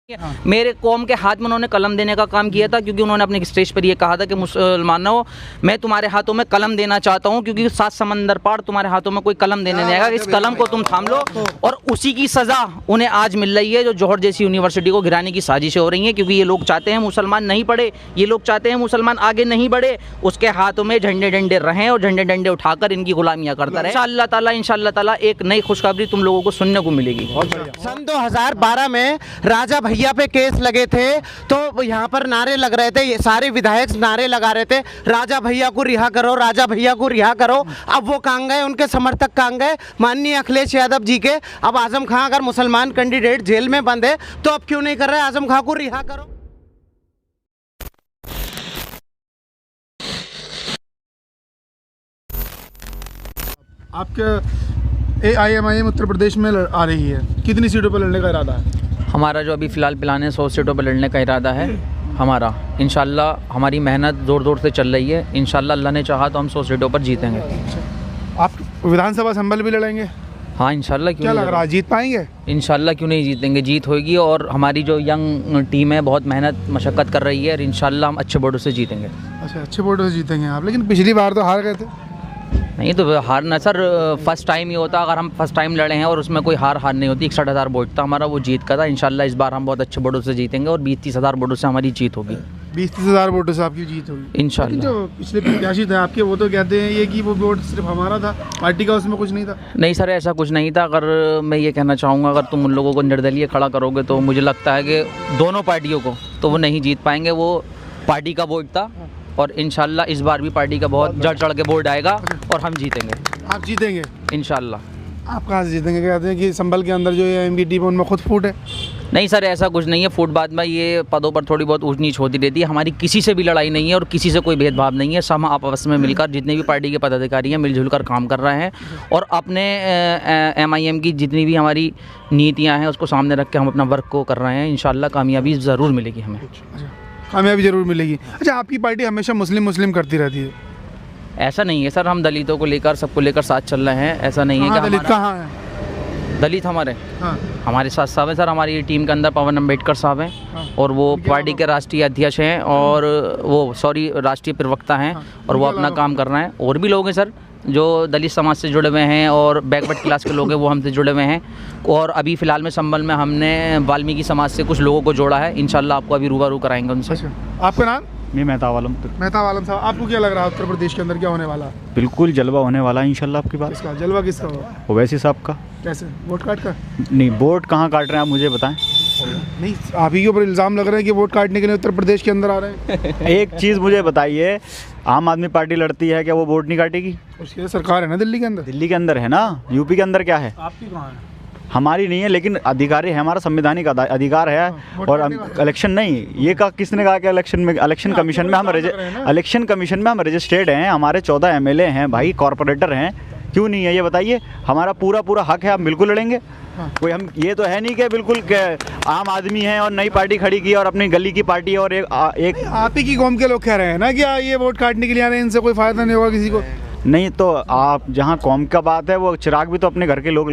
मेरे कौम के हाथ में उन्होंने कलम देने का काम किया था, क्योंकि उन्होंने अपने स्टेज पर ये कहा था कि मुसलमानों, मैं तुम्हारे हाथों में कलम देना चाहता हूं, क्योंकि 7 समंदर पार तुम्हारे हाथों में कोई कलम देने नहीं आएगा, इस कलम को तुम थाम लो। और उसी की सज़ा उन्हें आज मिल रही है, जो जौहर जैसी यूनिवर्सिटी को गिराने की साजिशें हो रही हैं, क्योंकि ये लोग चाहते हैं मुसलमान नहीं पढ़े, ये लोग चाहते हैं मुसलमान आगे नहीं बढ़े, उसके हाथों में झंडे डंडे रहें और झंडे डंडे उठाकर इनकी गुलामियाँ करता रहे। इंशाअल्लाह ताला एक नई खुशखबरी तुम लोगों को सुनने को मिलेगी। सन 2012 में राजा भैया पे केस लगे थे, तो यहाँ पर नारे लग रहे थे, सारे विधायक नारे लगा रहे थे, राजा भैया को रिहा करो, राजा भैया को रिहा करो। अब वो कहाँ गए, उनके समर्थक कहाँ गए, माननीय अखिलेश यादव जी के। अब आजम खां अगर मुसलमान कैंडिडेट जेल में बंद है तो अब क्यों नहीं कर रहे आजम खां को रिहा करो। आपके AIMIM उत्तर प्रदेश में आ रही है, कितनी सीटों पर लड़ने का इरादा है? हमारा जो अभी फ़िलहाल प्लान है 100 सीटों पर लड़ने का इरादा है हमारा। इंशाल्लाह हमारी मेहनत ज़ोर से चल रही है, इंशाल्लाह अल्लाह ने चाहा तो हम 100 सीटों पर जीतेंगे। आप विधानसभा संभल भी लड़ेंगे? हाँ इंशाल्लाह। क्यों क्या लग रहा है, जीत पाएंगे? इंशाल्लाह क्यों नहीं जीतेंगे, जीत होगी। और हमारी जो यंग टीम है बहुत मेहनत मशक्क़त कर रही है और इंशाल्लाह हम अच्छे वोटों से जीतेंगे। अच्छा, अच्छे वोटों से जीतेंगे आप, लेकिन पिछली बार तो हार गए थे। नहीं तो हारना सर फर्स्ट टाइम ही होता, अगर हम फर्स्ट टाइम लड़े हैं और उसमें कोई हार नहीं होती। 61,000 वोट था हमारा, वो जीत का था। इंशाल्लाह इस बार हम बहुत अच्छे वोटों से जीतेंगे और 20-30 हज़ार वोटों से हमारी जीत होगी। 20-30 हज़ार वोटों से आपकी जीत होगी इंशाल्लाह। जो पिछले प्रत्याशी थे आपके, वो तो कहते हैं ये कि वो वोट सिर्फ हमारा था, पार्टी का उसमें कुछ नहीं था। नहीं सर, ऐसा कुछ नहीं था। अगर मैं ये कहना चाहूँगा, अगर तुम उन लोगों को निर्दलीय खड़ा करोगे तो मुझे लगता है कि दोनों पार्टियों को तो वो नहीं जीत पाएंगे। वो पार्टी का वोट था और इंशाल्लाह इस बार भी पार्टी का बहुत जड़ चढ़ के वोट आएगा और हम जीतेंगे। आप जीतेंगे इंशाल्लाह। आप कहाँ से जीतेंगे? कहते हैं कि संभल के अंदर जो ये MBT में उनमें खुद फूट है। नहीं सर, ऐसा कुछ नहीं है। फूट बाद में ये पदों पर थोड़ी बहुत ऊंच नीच होती रहती है। हमारी किसी से भी लड़ाई नहीं है और किसी से कोई भेदभाव नहीं है। सब हम आपस में मिलकर, जितने भी पार्टी के पदाधिकारी हैं, मिलजुल कर काम कर रहे हैं और अपने MIM की जितनी भी हमारी नीतियाँ हैं उसको सामने रख के हम अपना वर्क को कर रहे हैं। इंशाल्लाह कामयाबी ज़रूर मिलेगी हमें। कामयाबी ज़रूर मिलेगी। अच्छा, आपकी पार्टी हमेशा मुस्लिम करती रहती है? ऐसा नहीं है सर, हम दलितों को लेकर, सबको लेकर साथ चल रहे हैं। ऐसा नहीं है कि दलित कहाँ है? दलित हमारे साथ साहब हैं सर। हमारी टीम के अंदर पवन अम्बेडकर साहब हैं और वो पार्टी के राष्ट्रीय अध्यक्ष हैं और राष्ट्रीय प्रवक्ता हैं और वो अपना काम कर रहे हैं। और भी लोग हैं सर जो दलित समाज से जुड़े हुए हैं और बैकवर्ड क्लास के लोग हैं, वो हमसे जुड़े हुए हैं। और अभी फ़िलहाल में संभल में हमने वाल्मीकि समाज से कुछ लोगों को जोड़ा है। इंशाल्लाह आपको अभी रूबरू कराएंगे उनसे। अच्छा, आपका नाम? मैं मेहताब आलम साहब, आपको क्या लग रहा है उत्तर प्रदेश के अंदर क्या होने वाला है? बिल्कुल जलवा होने वाला है इंशाल्लाह। आपकी बात? किसका जलवा? किसका होगा? ओवैसी साहब का। कैसे? वोट काट का? नहीं, वोट कहाँ काट रहे हैं आप मुझे बताएं। नहीं, आप ही के ऊपर इल्ज़ाम लग रहे हैं कि वोट काटने के लिए उत्तर प्रदेश के अंदर आ रहे हैं। एक चीज़ मुझे बताइए, आम आदमी पार्टी लड़ती है, क्या वो वोट नहीं काटेगी? उसकी सरकार है ना दिल्ली के अंदर। दिल्ली के अंदर है ना, यूपी के अंदर क्या है? आपकी कहाँ है? हमारी नहीं है, लेकिन अधिकारी है, हमारा संवैधानिक अधिकार है। और इलेक्शन नहीं, ये किसने कहा कि इलेक्शन कमीशन में हम रजिस्टर्ड हैं। हमारे 14 MLA हैं भाई, कॉर्पोरेटर हैं, क्यों नहीं है ये बताइए? हमारा पूरा हक है, हम बिल्कुल लड़ेंगे। कोई हम ये तो है नहीं कि बिल्कुल आम आदमी है और नई पार्टी खड़ी की और अपनी गली की पार्टी और एक आप ही की कौम के लोग कह रहे हैं ना कि ये वोट काटने के लिए आ रहे हैं, इनसे कोई फायदा नहीं होगा किसी को। नहीं तो आप जहाँ कौम का बात है, वो चिराग भी तो अपने घर के लोग,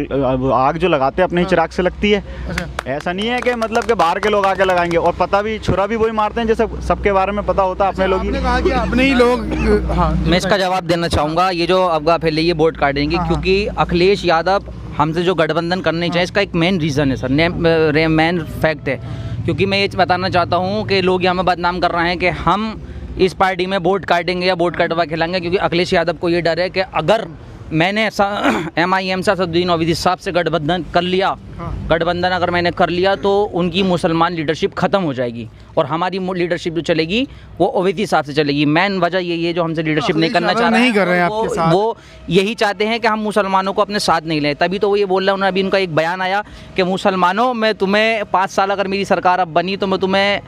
आग जो लगाते हैं अपने ही चिराग से लगती है। अच्छा। ऐसा नहीं है कि मतलब कि बाहर के लोग आके लगाएंगे। और पता भी, छुरा भी वही मारते हैं जैसे सबके बारे में पता होता है, अपने लोग ही। आपने कहा कि अपने ही लोग। हाँ, मैं इसका जवाब देना चाहूँगा। ये जो अफवाह फैली ये वोट काटेंगे, क्योंकि अखिलेश यादव हमसे जो गठबंधन करने चाहिए, इसका एक मेन रीज़न है सर, मेन फैक्ट है। क्योंकि मैं ये बताना चाहता हूँ कि लोग यहाँ में बदनाम कर रहे हैं कि हम इस पार्टी में वोट काटेंगे या वोट कटवा खिलाएंगे, क्योंकि अखिलेश यादव को ये डर है कि अगर मैंने MIM से असदुद्दीन ओवैसी साहब से गठबंधन कर लिया, गठबंधन अगर मैंने कर लिया तो उनकी मुसलमान लीडरशिप ख़त्म हो जाएगी और हमारी लीडरशिप जो चलेगी वो ओवैसी साहब से चलेगी। मेन वजह यही है जो हमसे लीडरशिप नहीं करना चाह रहे हैं। वो यही चाहते हैं कि हम मुसलमानों को अपने साथ नहीं लें। तभी तो वो ये बोल रहे हैं। उन्होंने अभी उनका एक बयान आया कि मुसलमानों, मैं तुम्हें 5 साल अगर मेरी सरकार अब बनी तो मैं तुम्हें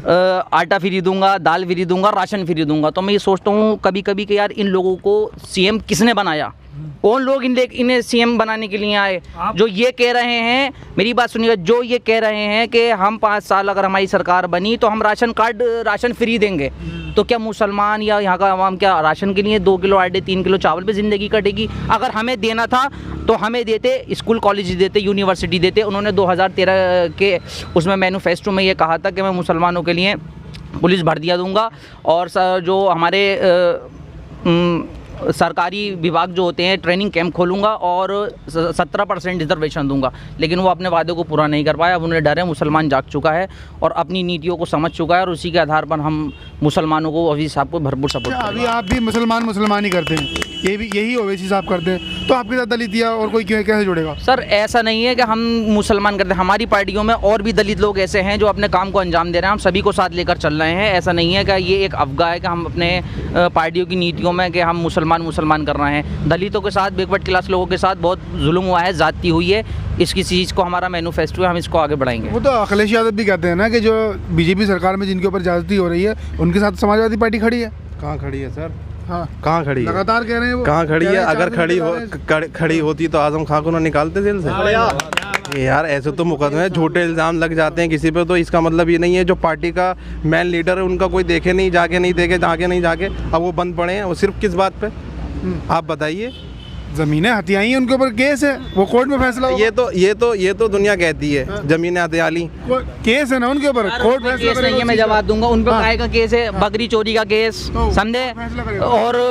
आटा फ्री दूंगा, दाल फ्री दूंगा, राशन फ्री दूंगा। तो मैं ये सोचता हूँ कभी कभी कि यार इन लोगों को CM किसने बनाया? कौन लोग इन्हें सीएम बनाने के लिए आए? जो ये कह रहे हैं, मेरी बात सुनिएगा, जो ये कह रहे हैं कि हम 5 साल अगर हमारी सरकार बनी तो हम राशन फ्री देंगे, तो क्या मुसलमान या यहाँ का आवाम क्या राशन के लिए 2 किलो आटे 3 किलो चावल पे ज़िंदगी कटेगी? अगर हमें देना था तो हमें देते, स्कूल कॉलेज देते, यूनिवर्सिटी देते। उन्होंने 2013 के उसमें मैनिफेस्टो में ये कहा था कि मैं मुसलमानों के लिए पुलिस भर्तियाँ दूंगा और जो हमारे सरकारी विभाग जो होते हैं ट्रेनिंग कैंप खोलूंगा और 17% रिजर्वेशन दूंगा, लेकिन वो अपने वादे को पूरा नहीं कर पाया। अब उन्हें डर है, मुसलमान जाग चुका है और अपनी नीतियों को समझ चुका है और उसी के आधार पर हम मुसलमानों को ओवैसी साहब को भरपूर सपोर्ट करेंगे। अभी आप भी मुसलमान ही करते हैं, ये भी यही ओवैसी साहब करते हैं, तो आपके साथ दलित या और कोई कैसे जुड़ेगा? सर ऐसा नहीं है कि हम मुसलमान करते हैं, हमारी पार्टियों में और भी दलित लोग ऐसे हैं जो अपने काम को अंजाम दे रहे हैं, हम सभी को साथ लेकर चल रहे हैं। ऐसा नहीं है कि ये एक अफवाह है कि हम अपने पार्टियों की नीतियों में कि हम मुसलमान कर रहे हैं। दलितों के साथ, बैकवर्ड क्लास लोगों के साथ बहुत जुल्म हुआ है, ज़्यादती हुई है। इसकी चीज़ को हमारा मैनिफेस्टो है, हम इसको आगे बढ़ाएंगे। वो तो अखिलेश यादव भी कहते हैं ना कि जो बीजेपी सरकार में जिनके ऊपर ज्यादती हो रही है उनके साथ समाजवादी पार्टी खड़ी है। कहाँ खड़ी है सर? हाँ, कहाँ खड़ी है? लगातार कह रहे हैं वो। कहाँ खड़ी कह है? रहे हैं अगर 4 दिन खड़ी होती तो आजम खां को ना निकालते जेल से? ये यार ऐसे तो मुकदमे झूठे इल्ज़ाम लग जाते हैं किसी पे, तो इसका मतलब ये नहीं है जो पार्टी का मेन लीडर है उनका कोई देखे नहीं जाके अब वो बंद पड़े हैं। वो सिर्फ किस बात पे आप बताइए? जमीनें हथियाई हैं, उनके ऊपर केस है, वो कोर्ट में फैसला होगा। ये तो दुनिया कहती है जमीनें हथियाली, केस है ना उनके ऊपर, कोर्ट फैसला केस नहीं है, मैं जवाब दूंगा। उन पर काय का केस है, बकरी चोरी का केस, समझे, और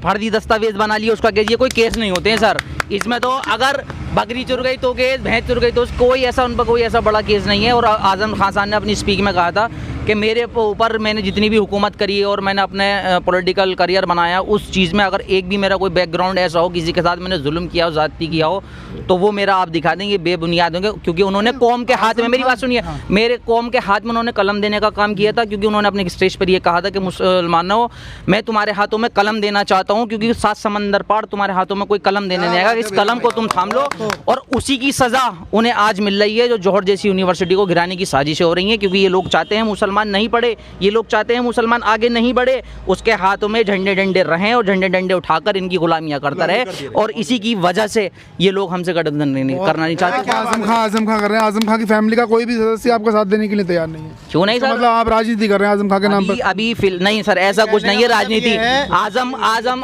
फर्जी दस्तावेज बना लिए उसका केस। ये कोई केस नहीं होते हैं सर इसमें। तो अगर बकरी चुर गई तो केस, भैंस चुर गई तो कोई ऐसा, उन पर कोई ऐसा बड़ा केस नहीं है। और आजम खान साहब ने अपनी स्पीच में कहा था कि मेरे ऊपर मैंने जितनी भी हुकूमत करी है और मैंने अपने पॉलिटिकल करियर बनाया, उस चीज़ में अगर एक भी मेरा कोई बैकग्राउंड ऐसा हो, किसी के साथ मैंने जुल्म किया हो, ज़्यादती किया हो, तो वो मेरा आप दिखा देंगे, बेबुनियाद होंगे। क्योंकि उन्होंने कौम के हाथ में, मेरी बात सुनिए, मेरे कौम के हाथ में उन्होंने कलम देने का काम किया था। क्योंकि उन्होंने अपने स्टेज पर ये कहा था कि मुसलमानों, मैं तुम्हारे हाथों में कलम देना चाहता हूँ, क्योंकि 7 समंदर पार तुम्हारे हाथों में कोई कलम देने नहीं आएगा, इस कलम को तुम थाम लो। और उसी की सज़ा उन्हें आज मिल रही है, जो जौहर जैसी यूनिवर्सिटी को गिराने की साजिशें हो रही हैं। क्योंकि ये लोग चाहते हैं मुसलमान नहीं पढ़े, ये लोग चाहते हैं मुसलमान आगे नहीं बढ़े, उसके हाथों में झंडे डंडे रहें और झंडे डंडे उठाकर इनकी गुलामियां करता रहे। और इसी की वजह से ये लोग हमसे गठबंधन नहीं करना नहीं चाहते। आजम खां कर रहे हैं, आजम खां की फैमिली का कोई भी सदस्य आपका साथ देने के लिए तैयार नहीं है। क्यों नहीं सर? मतलब आप राजनीति कर रहे हैं आजम खां के नाम पर? अभी नहीं सर, ऐसा कुछ नहीं है राजनीति।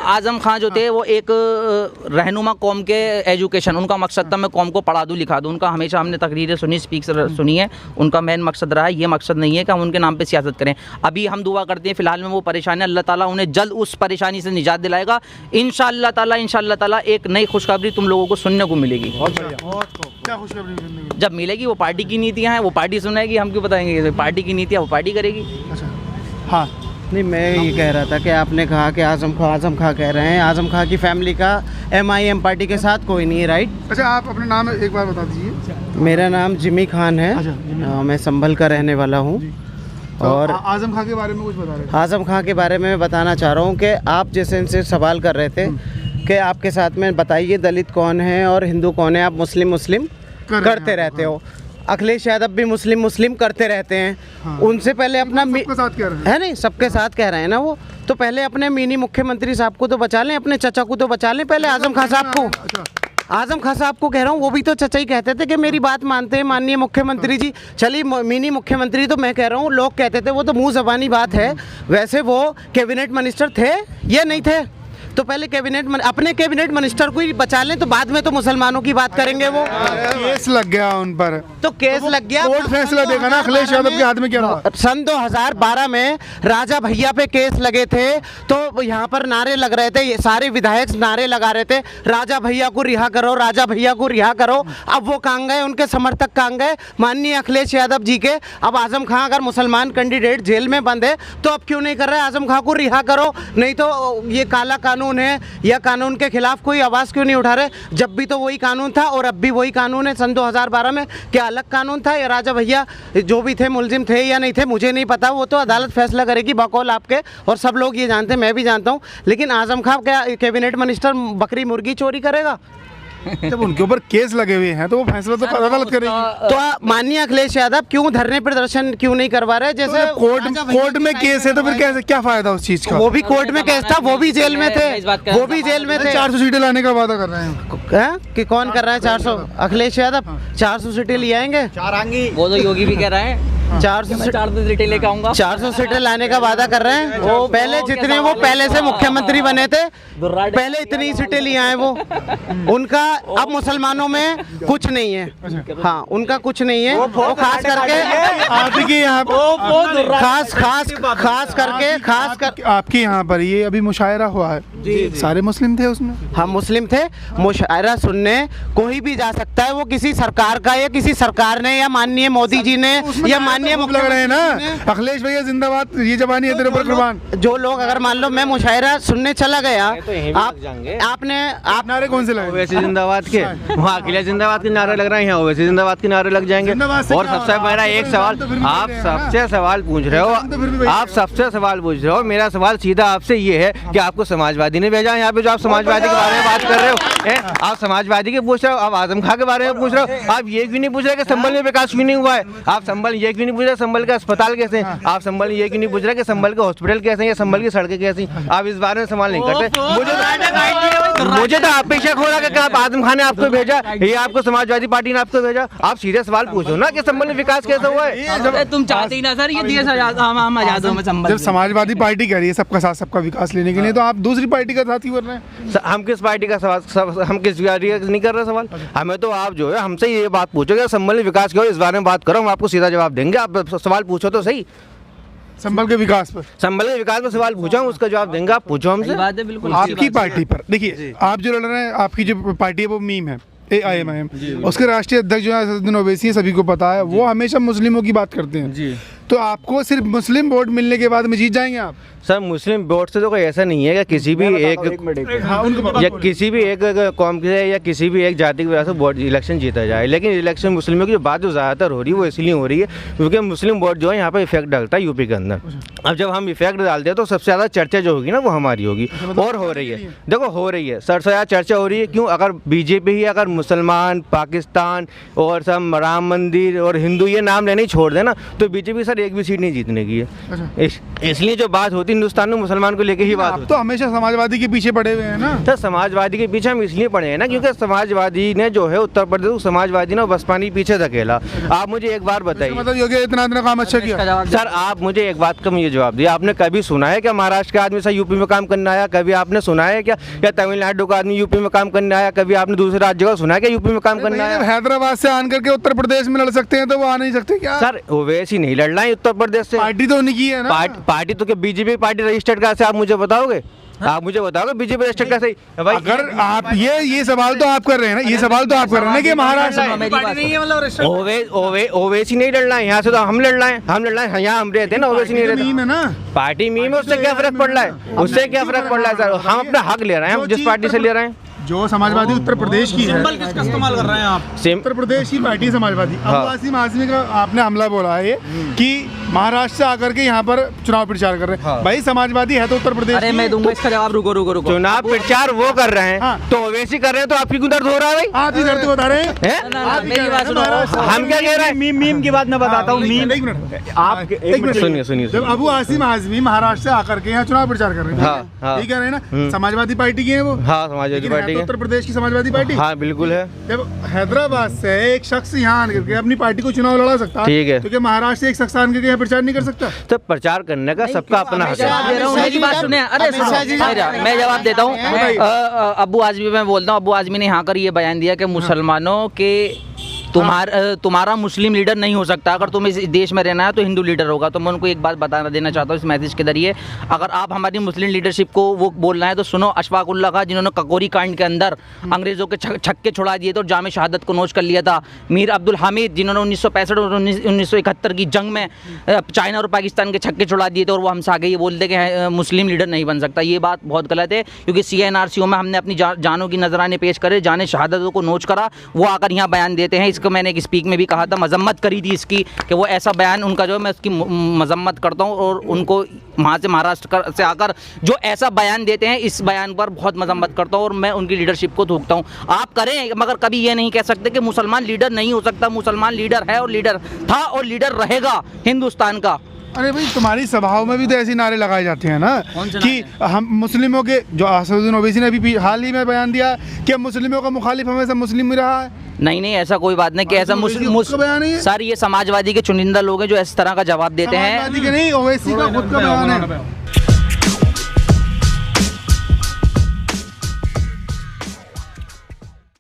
आजम खां जो थे वो एक रहनुमा कौम के एजुकेशन, उनका मकसद था मैं कौम को पढ़ा दूं, लिखा दूं। उनका हमेशा हमने तकरीरें सुनी, स्पीच सुनी है, उनका मेन मकसद रहा है। ये मकसद नहीं है कि हम उनके नाम पे सियासत करें। अभी हम दुआ करते हैं, फिलहाल में वो परेशानी, अल्लाह ताला उन्हें जल्द उस परेशानी से निजात दिलाएगा इंशाअल्लाह ताला। एक नई खुशखबरी तुम लोगों को सुनने को मिलेगी। क्या खुशखबरी सुनने मिलेगी? जब मिलेगी, वो पार्टी की नीतियाँ हैं, वो पार्टी सुनाएगी, हम क्यों बताएंगे? पार्टी की नीतियाँ वो पार्टी करेगी। अच्छा, हाँ, नहीं, मैं ये कह रहा था कि आपने कहा कि आजम खां कह रहे हैं, आजम खां की फैमिली का MIM पार्टी के साथ कोई नहीं है, राइट? अच्छा, आप अपना नाम एक बार बता दीजिए। मेरा नाम जिमी खान है। मैं संभल का रहने वाला हूँ। और आजम खां के बारे में कुछ बता रहे थे? आजम खां के बारे में मैं बताना चाह रहा हूँ कि आप जैसे इनसे सवाल कर रहे थे कि आपके साथ में बताइए दलित कौन है और हिंदू कौन है, आप मुस्लिम करते रहते हो। अखिलेश यादव भी मुस्लिम करते रहते हैं। हाँ। उनसे पहले अपना सबके साथ कह रहे हैं। है नहीं, सबके साथ कह रहे हैं ना वो। तो पहले अपने मिनी मुख्यमंत्री साहब को तो बचा लें, अपने चचा को तो बचा लें पहले, आजम खां साहब को। अच्छा, आजम खां साहब को कह रहा हूँ, वो भी तो चचा ही कहते थे कि मेरी बात मानते हैं माननीय मुख्यमंत्री जी। चलिए मिनी मुख्यमंत्री तो मैं कह रहा हूँ, लोग कहते थे वो तो मुंह ज़बानी बात है। वैसे वो कैबिनेट मिनिस्टर थे या नहीं थे? तो पहले अपने कैबिनेट मिनिस्टर को ही बचा लें, तो बाद में तो मुसलमानों की बात करेंगे। वो केस लग गया उन पर, तो केस लग गया, कोर्ट फैसला देगा ना। अखिलेश यादव के हाथ में क्या था? सन 2012 में राजा भैया पे केस लगे थे, तो यहाँ पर नारे लग रहे थे, ये सारे विधायक नारे लगा रहे थे, राजा भैया को रिहा करो, राजा भैया को रिहा करो। अब वो कहाँ गए? उनके समर्थक कहाँ गए? माननीय अखिलेश यादव जी के। अब आजम खां अगर मुसलमान कैंडिडेट जेल में बंद है तो अब क्यों नहीं कर रहे? आजम खां को रिहा करो, नहीं तो ये काला कानून है या कानून के खिलाफ कोई आवाज़ क्यों नहीं उठा रहे? जब भी तो वही कानून था और अब भी वही कानून है। सन 2012 में क्या अलग कानून था? या राजा भैया जो भी थे मुलजिम थे या नहीं थे, मुझे नहीं पता, वो तो अदालत फैसला करेगी बकौल आपके, और सब लोग ये जानते हैं, मैं भी जानता हूँ। लेकिन आजम खां क्या कैबिनेट मिनिस्टर बकरी मुर्गी चोरी करेगा? जब उनके ऊपर केस लगे हुए हैं तो वो फैसला तो अदालत करेगी। तो माननीय अखिलेश यादव क्यों धरने प्रदर्शन क्यों नहीं करवा रहे? जैसे कोर्ट में केस है तो फिर कैसे, क्या फायदा उस चीज का? वो भी कोर्ट में केस था, वो भी जेल में थे, वो भी जेल में थे। 400 सीटें लाने का वादा कर रहे हैं कि कौन कर रहा है 400? अखिलेश यादव 400 सीटें ले आएंगे। वो तो योगी भी कह रहा है 400 सीटें लेके आऊंगा। 400 सीटें लाने का वादा कर रहे हैं। वो पहले जितने वो पहले से मुख्यमंत्री बने थे, पहले इतनी सीटें लिए हैं वो। उनका अब मुसलमानों में कुछ नहीं है। हाँ, उनका कुछ नहीं है। वो खास करके आपके यहाँ खास कर आपके यहाँ पर ये अभी मुशायरा हुआ है, सारे मुस्लिम थे उसमें? हम मुस्लिम थे। मुशायरा सुनने कोई भी जा सकता है, वो किसी सरकार का या किसी सरकार ने या माननीय मोदी जी ने या माननीय लग रहे हैं ना, अखिलेश भैया जिंदाबाद, ये जबानी है तेरे ऊपर कुर्बान। जो लोग अगर मान लो मैं मुशायरा सुनने चला गया, आपने आप नारे कौन से लगे? ओवैसी जिंदाबाद के, वहाँ अखिलेश जिंदाबाद के नारे लग रहे हैं, यहाँ ओवैसी जिंदाबाद के नारे लग जाएंगे। और सबसे मेरा एक सवाल, आप सबसे सवाल पूछ रहे हो, मेरा सवाल सीधा आपसे ये है कि आपको समाजवादी ने भेजा यहाँ पे, जो आप समाजवादी के बारे में बात कर रहे हो, आप समाजवादी के पूछ रहे हो, आप आजम खां के बारे में पूछ रहे हो, आप ये भी नहीं पूछ रहे कि संभल में विकास क्यों नहीं हुआ है, आप संभल ये क्यों नहीं पूछ रहे संभल के अस्पताल कैसे हैं, आप संभल ये क्यों नहीं पूछ रहे कि संभल के हॉस्पिटल कैसे हैं या संभल की सड़कें कैसी हैं, आप इस बारे में सवाल नहीं करते। मुझे तो आप पे शक हो रहा है कि आप आजम खान ने आपको भेजा, ये आपको समाजवादी पार्टी ने आपको भेजा। आप सीधे सवाल पूछो ना कि संभल में विकास कैसे हुआ है। तुम चाहते ही ना सर ये देश हम आजाद में संभल। जब समाजवादी पार्टी कह रही है सबका साथ सबका विकास लेने के लिए, तो आप दूसरी पार्टी का साथी बन रहे हैं। हम किस पार्टी का सवाल, हम किस पार्टी का नहीं कर रहे सवाल। हमें तो आप जो है हमसे ये बात पूछोगे संभल में विकास क्या हो, इस बारे में बात करो, हम आपको सीधा जवाब देंगे। आप सवाल पूछो तो सही, संभल के विकास पर, संभल के विकास में सवाल पूछो, हम उसका जवाब देंगे। आप पूछो हमसे। बात है बिल्कुल। आपकी पार्टी पर देखिए, आप जो लड़ रहे हैं, आपकी जो पार्टी है वो मीम है, AIMIM, उसके राष्ट्रीय अध्यक्ष जो है असदुद्दीन ओवैसी, सभी को पता है, वो हमेशा मुस्लिमों की बात करते हैं। तो आपको सिर्फ मुस्लिम वोट मिलने के बाद में जीत जाएंगे आप? सर मुस्लिम वोट से तो कोई ऐसा नहीं है कि किसी भी एक या किसी भी एक कौम के या किसी भी एक जाति की वजह से वोट इलेक्शन जीता जाए, लेकिन इलेक्शन मुस्लिमों की जो बात जो ज़्यादातर हो रही है वो इसलिए हो रही है क्योंकि मुस्लिम वोट जो है यहाँ पर इफेक्ट डालता है यूपी के अंदर। अब जब हम इफेक्ट डालते हैं तो सबसे ज़्यादा चर्चा जो होगी ना वो हमारी होगी, और हो रही है। देखो हो रही है, सबसे ज़्यादा चर्चा हो रही है। क्यों? अगर बीजेपी ही अगर मुसलमान, पाकिस्तान और सब राम मंदिर और हिंदू ये नाम लेने ही छोड़ देना तो बीजेपी सर एक भी सीट नहीं जीतने की है। इसलिए जो बात होती है हिंदुस्तान में मुसलमान को लेके ही बात होती है। तो हमेशा समाजवादी के पीछे पड़े हुए हैं ना। तो समाजवादी के पीछे हम इसलिए पड़े हैं ना क्योंकि समाजवादी ने जो है उत्तर प्रदेश समाजवादी ने बसपा ने पीछे धकेला। आप मुझे एक बार बताइए, मतलब योगी इतना काम अच्छा किया सर, आप मुझे एक बात का ये जवाब दिया, आपने कभी सुना है क्या महाराष्ट्र का आदमी से यूपी में काम करने आया? कभी आपने सुना है क्या या तमिलनाडु का आदमी यूपी में काम करने आया? कभी आपने दूसरे राज्य का सुना है क्या यूपी में काम करने आया? हैदराबाद से आन करके उत्तर प्रदेश में लड़ सकते हैं तो वो आ नहीं सकते क्या? सर ओवैसी नहीं लड़ रहा है उत्तर प्रदेश से, पार्टी तो उन्हीं की है ना। पार्टी तो क्या बीजेपी पार्टी रजिस्टर्ड कैसे, आप मुझे बताओगे? आप मुझे बताओगे बीजेपी रजिस्टर्ड कैसे? भाई अगर आप ये सवाल तो आप कर रहे हैं ना, ये सवाल तो आप कर रहे हैं ना कि महाराष्ट्र ओवैसी नहीं लड़ रहा है, यहाँ से तो हम लड़ रहे हैं, यहाँ हम रहते हैं ना, ओवैसी नहीं रहते ना। पार्टी मीम है, उससे क्या फर्क पड़ रहा है? उससे क्या फर्क पड़ रहा है सर? हम अपना हक ले रहे हैं, हम जिस पार्टी से ले रहे हैं। जो समाजवादी उत्तर प्रदेश की है, सिंबल किसका इस्तेमाल कर रहे हैं आप? उत्तर प्रदेश की पार्टी समाजवादी। अबू आसिम आजमी का आपने हमला बोला है कि महाराष्ट्र से आकर के यहाँ पर चुनाव प्रचार कर रहे हैं। भाई समाजवादी है तो उत्तर प्रदेश। अरे मैं दूंगा इसका जवाब, रुको। चुनाव प्रचार वो कर रहे हैं तो ओवैसी कर रहे हैं, तो आपकी क्यों दर्द हो रहा है भाई? आप ही दर्द बता रहे हैं। मेरी बात सुनो, हम क्या कह रहे हैं? मीम की बात मैं बताता हूँ। मीम एक मिनट, आप सुनिए। जब अबू आसिम आजमी महाराष्ट्र से आकर के यहाँ चुनाव प्रचार कर रहे हैं, ठीक कह रहे हैं ना, समाजवादी पार्टी की है वो। हाँ समाजवादी पार्टी है, उत्तर प्रदेश की समाजवादी पार्टी। हाँ बिल्कुल है। जब हैदराबाद से एक शख्स यहाँ आकर के अपनी पार्टी को चुनाव लड़ा सकता है, ठीक है, तो क्या महाराष्ट्र से एक शख्स आकर के यहाँ प्रचार नहीं कर सकता? तो प्रचार करने का सबका अपना हक है। मेरी बात सुने। अरे मैं जवाब देता हूँ। अबू आजमी मैं बोलता हूँ, अबू आजमी ने यहाँ कर ये बयान दिया कि मुसलमानों के तुम्हारा मुस्लिम लीडर नहीं हो सकता, अगर तुम्हें इस देश में रहना है तो हिंदू लीडर होगा। तो मैं उनको एक बात बता देना चाहता हूँ इस मैसेज के जरिए, अगर आप हमारी मुस्लिम लीडरशिप को वो बोलना है तो सुनो। अशफाक उल्लाह खां जिन्होंने ककोरी कांड के अंदर अंग्रेज़ों के छक्के छुड़ा दिए थे और जाम शहादत को नोश कर लिया था। मीर अब्दुल हामिद जिन्होंने 1965 और 1971 की जंग में चाइना और पाकिस्तान के छक्के छुड़ा दिए थे, और वो हमसे आगे ये बोलते कि मुस्लिम लीडर नहीं बन सकता। ये बात बहुत गलत है क्योंकि CNRCO में हमने अपनी जानों की नजराने पेश करे, जाने शहादतों को नोच करा, वो आकर यहाँ बयान देते हैं। इसका एक मैंने एक स्पीक में भी कहा था, मजम्मत करी थी इसकी कि वो ऐसा बयान उनका जो है मैं उसकी मजम्मत करता हूँ और उनको वहाँ से महाराष्ट्र से आकर जो ऐसा बयान देते हैं इस बयान पर बहुत मजम्मत करता हूँ और मैं उनकी लीडरशिप को थूकता हूँ। आप करें मगर कभी ये नहीं कह सकते कि मुसलमान लीडर नहीं हो सकता। मुसलमान लीडर है और लीडर था और लीडर रहेगा हिंदुस्तान का। अरे भाई तुम्हारी सभाओं में भी तो ऐसे नारे लगाए जाते हैं ना कि हम मुस्लिमों के, जो असदुद्दीन ओवैसी ने भी हाल ही में बयान दिया कि मुस्लिमों का मुखालिफ हमेशा मुस्लिम ही रहा है। नहीं ऐसा कोई बात नहीं कि ऐसा बयान नहीं है। सर ये समाजवादी के चुनिंदा लोग हैं जो इस तरह का जवाब देते हैं। समाजवादी के नहीं, ओवैसी का खुद का बयान है।